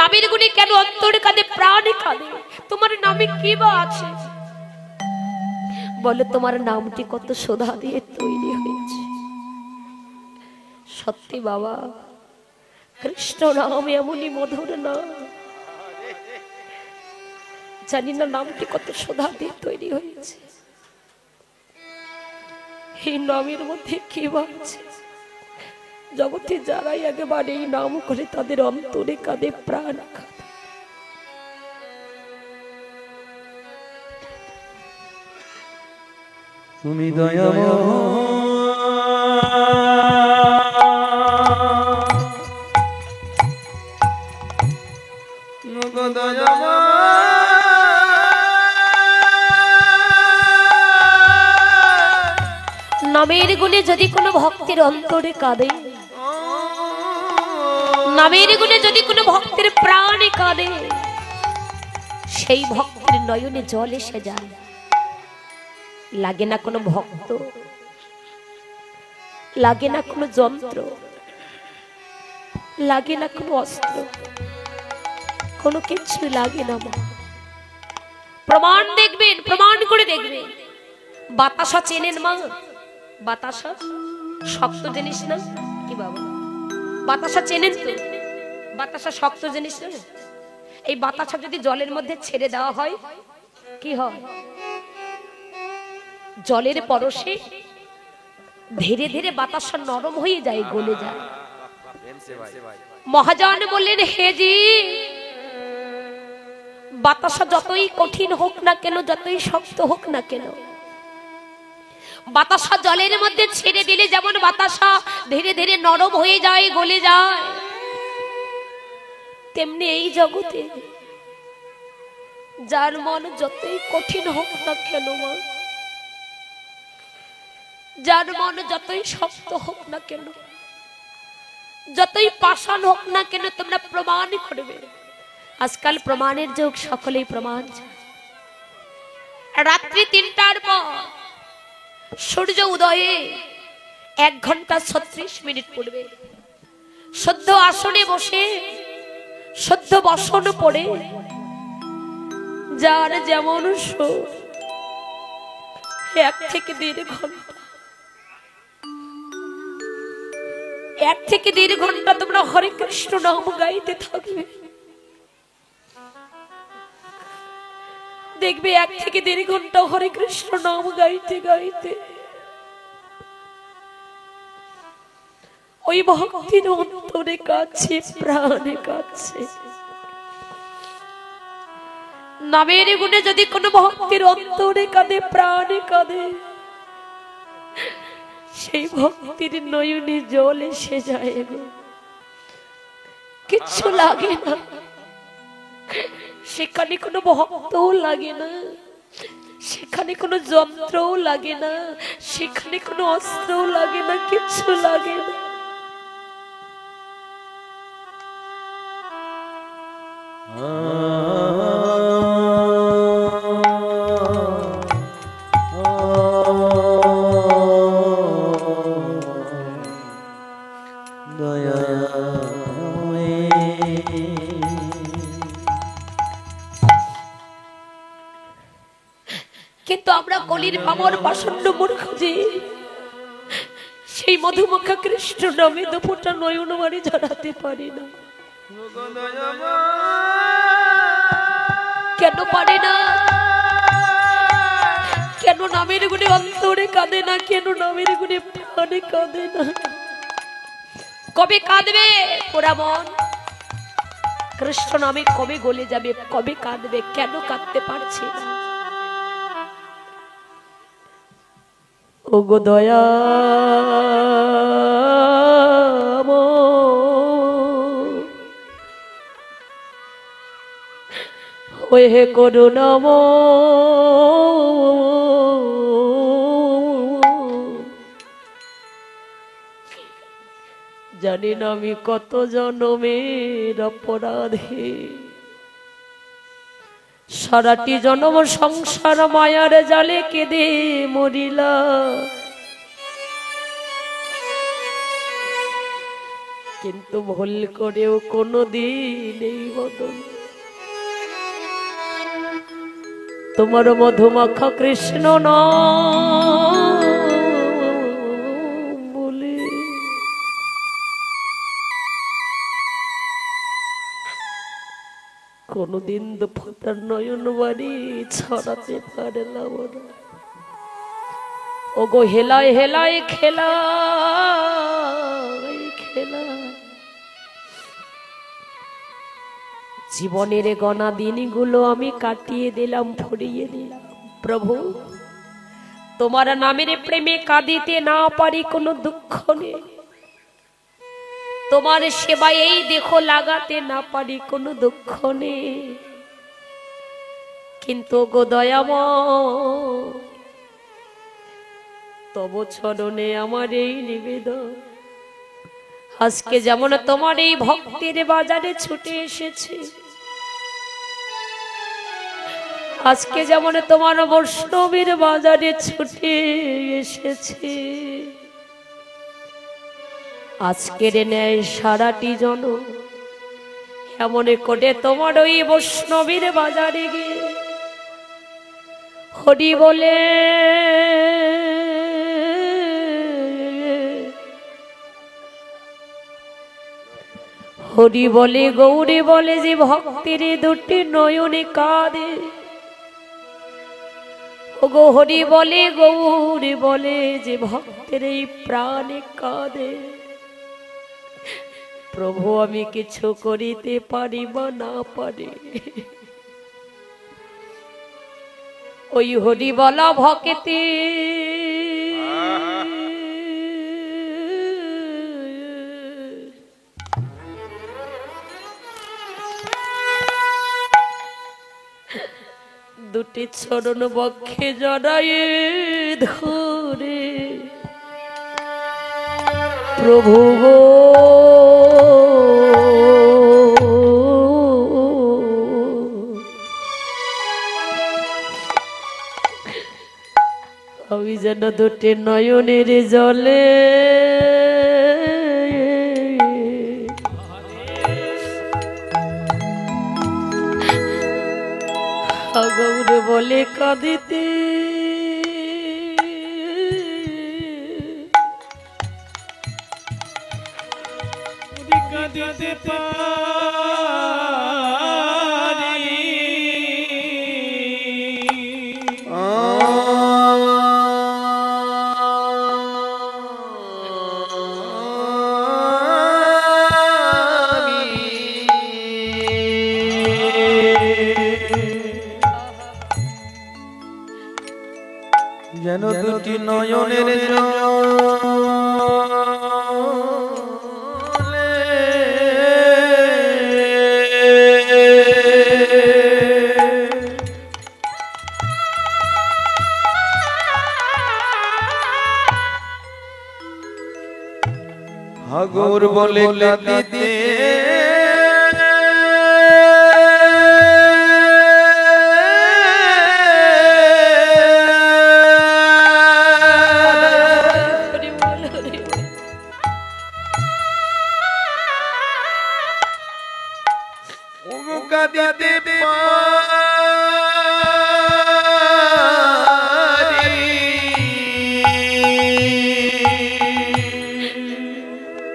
নামের গুণে কেন অন্তরে কাঁদে, প্রাণে কাঁদে? তোমার নামে কি বা আছে? বলে তোমার নামটি কত সোধা দিয়ে তৈরি হয়েছে। সত্যি বাবা, কৃষ্ণ নাম এমনই মধুর নাম। জানি না নামটি কত সোধা দিয়ে তৈরি হয়েছে। এই নামের মধ্যে কি আছে? জগতে যারাই একেবারে এই নাম করে তাদের অন্তরে কাঁদে, প্রাণ কাঁদে। তুমি দয়াময় নামের গুণে যদি কোনো ভক্তের অন্তরে কাঁদে, নামের গুণে যদি কোনো ভক্তের প্রাণে কাঁদে, সেই ভক্তের নয়নে জল এসে যায়। লাগে না কোনো ভক্ত, লাগে না কোনো যন্ত্র, লাগে না কোনো অস্ত্র, কোনো কিছু লাগে না। প্রমাণ দেখবেন, প্রমাণ করে দেখবেন। বাতাসা চেনেন মা? বাতাসা শক্ত জিনিস না কি বাবা? বাতাসা চেনেন তো? বাতাসা শক্ত জিনিস না? এই বাতাসা যদি জলের মধ্যে ছেড়ে দেওয়া হয় কি হয়? জলের পরশে ধীরে ধীরে বাতাসা নরম হয়ে যায়, গলে যায়। মহাজন বললেন, হে জি, বাতাসা যতই কঠিন হোক না কেন, যতই শক্ত হোক না কেন, বাতাসা জলের মধ্যে ছেড়ে দিলে যেমন বাতাসা ধীরে ধীরে নরম হয়ে যায়, গলে যায়, তেমনি এই জগতে যার মন যতই কঠিন হোক না কেন মা, যার মন যতই শক্ত হোক না কেন, যতই পাষাণ হোক না কেন, তোমরা প্রমাণ করবে। আজকাল প্রমাণের যুগ, সকলেই প্রমাণ। রাত্রি ৩টার পর সূর্য উদয়ে ১ ঘন্টা ৩৬ মিনিট পড়বে। সদ্য আসনে বসে, সদ্য বসন পড়ে যার যেমন সুর, ১ থেকে ১.৫ ঘন্টা, ১ থেকে ১.৫ ঘন্টা তোমরা হরে কৃষ্ণ নাম গাইতে থাকবে। দেখবে ১ থেকে ১.৫ ঘন্টা হরে কৃষ্ণ নাম গাইতে গাইতে ওই ভক্তির অন্তরে কাছে, প্রাণে কাছে। নামের গুণে যদি কোনো ভক্তির অন্তরে কাঁদে, প্রাণে কাঁদে, সেই ভক্তির নয়নে জল এসে যায় গো। কিচ্ছু লাগে না, সেখানে কোনো ভক্তও লাগে না, সেখানে কোনো যন্ত্রও লাগে না, সেখানে কোনো অস্ত্রও লাগে না, কিচ্ছু লাগে না। কিন্তু আমরা কলির পামর পাষণ্ড মূর্খ যে সেই মধুমুখা কৃষ্ণ নামে দুপুরটা নয়ন বাড়ি ঝরাতে পারি না। কেন পারে না? কেন নামের গুণে অন্তরে কাঁদে না? কেন নামের গুণে প্রাণে কাঁদে না? কবে কাঁদবে ওরা মন? কৃষ্ণ নামে কবে গলে যাবে? কবে কাঁদবে? কেন কাঁদতে পারছে না? ও গো দয়া হে করুণাম, জানি না আমি কত জনমের অপরাধী, সারাটি জনম সংসার মায়ার জালে কেঁদে মরিলা। কিন্তু ভুল করেও কোনোদিন এই বদন তোমার মধুমাখা কৃষ্ণ নাম বলে কোনদিন দুফতার নয়ন বাড়ি ছড়াতে পারলাম না। ওগো হেলায় হেলায় খেলা খেলা জীবনের গনা দিনগুলো আমি কাটিয়ে দিলাম, ফুরিয়ে দিলাম। প্রভু তোমার নামের প্রেমে কাঁদিতে না পারি, কোনো দুঃখ নেই। তোমার সেবায় এই দেখো লাগাতে না পারি, কোনো দুঃখ নেই। কিন্তু গো দয়াময় তব চরণে আমার এই নিবেদন, আজকে যেমন তোমার এই ভক্তের বাজারে ছুটে এসেছে, আজকে যেমন তোমার বৈষ্ণবের বাজারে ছুটে এসেছে, আজকের ন্যায় সারাটি জন এমন করে তোমার ওই বৈষ্ণবের বাজারে গিয়ে হরি বলে হরি বলে গৌরী বলে যে ভক্তের দুটি নয়নে কাঁদে। ওগো হরি বলে গৌরী বলে যে ভক্তের এই প্রাণে কাঁদে। প্রভু আমি কিছু করিতে পারি বা না পারি, ওই হরি বলা ভক্তি দুটি চরণ বক্ষে জড়ায়ে ধরে প্রভু গো আমি যেন দুটি নয়নের জলে গৌর বলে কাঁদিতে কাঁদিতে পারি যেন দুটি নয়নের জলে হাগর বলে কাঁদিতে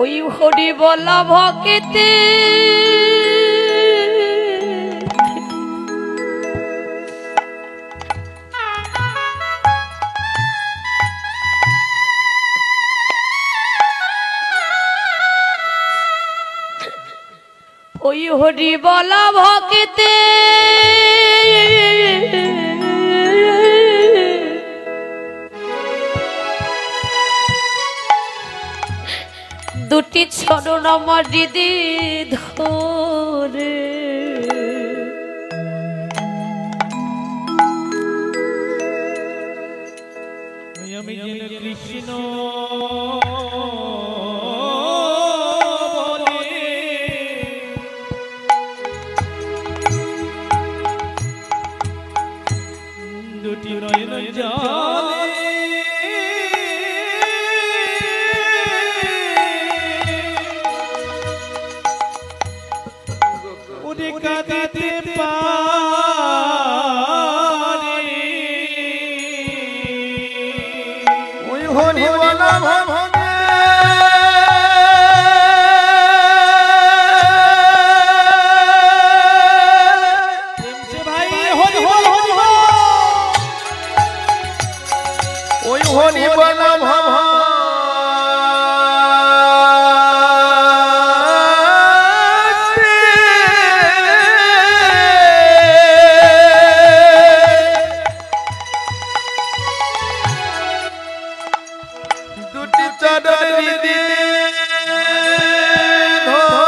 ওই হরি বলা ভক্তে ওই হরি বলা ভক্তে দুটি চরণ আমার হৃদি ধরে আমি যেন কৃষ্ণ দুটি নয়ন জলে ওরে কাঁদিতে পারি ওই হরিওয়ালা ভবনে ওই হরিওয়ালা ভবনে দুটি চাদর দিয়ে ধরে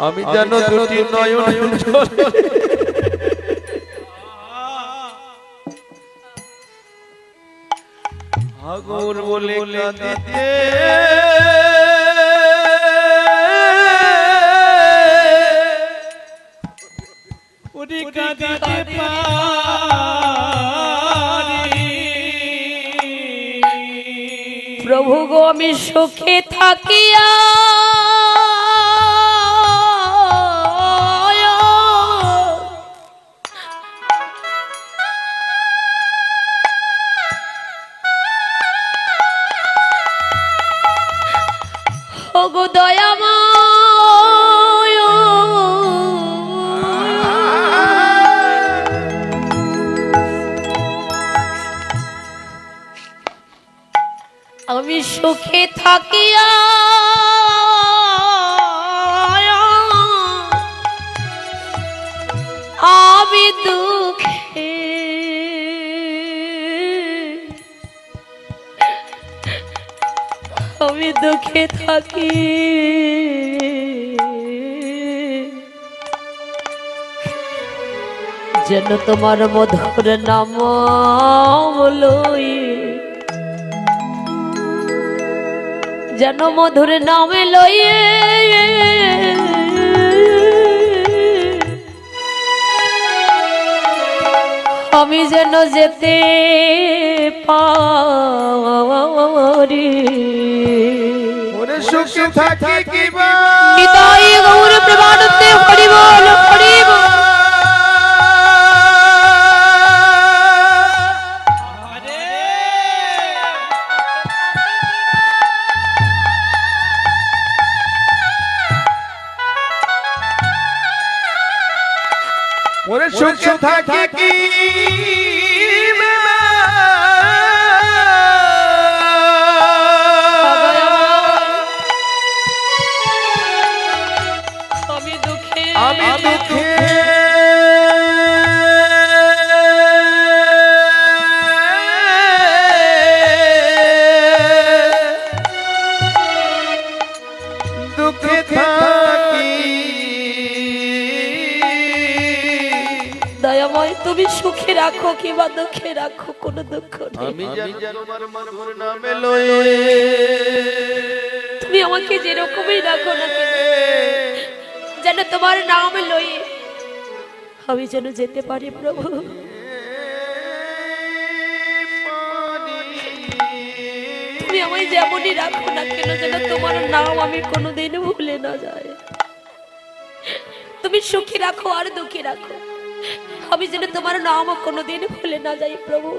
আমি যেন দুটি নয়ন জলে আগুন বলে কাঁদিতে ওরে কাঁদিতে পারি প্রভু গো আমি সুখে থাকিয়া ওগো দয়াময় আমি সুখে থাকিয়া আমি দুঃখে আমি দুঃখে থাকি যেন তোমার মধুর নাম লই যেন মধুর নামে লইয়ে আমি যেন যেতে পারি ওরে সুখে থাকি কিবা নিতাই গৌর প্রেমানন্দে হরি বল হরি বল ওরে সুখে থাকি কি আমি দুঃখে দুঃখে থাকি দয়াময় তুমি সুখে রাখো কিংবা দুঃখে রাখো কোনো দুঃখ নেই আমি যেন তোমার মধুর নামে লয়ে তুমি আমাকে যেরকমই রাখো না কেন যেন তোমার নাম লয়ে আমি যেন যেতে পারি প্রভু তুমি আমায় যেমনই রাখো না কেন যেন তোমার নাম আমি কোনোদিন ভুলে না যায় তুমি সুখী রাখো আর দুঃখী রাখো আমি যেন তোমার নাম কোনোদিন ভুলে না যাই প্রভু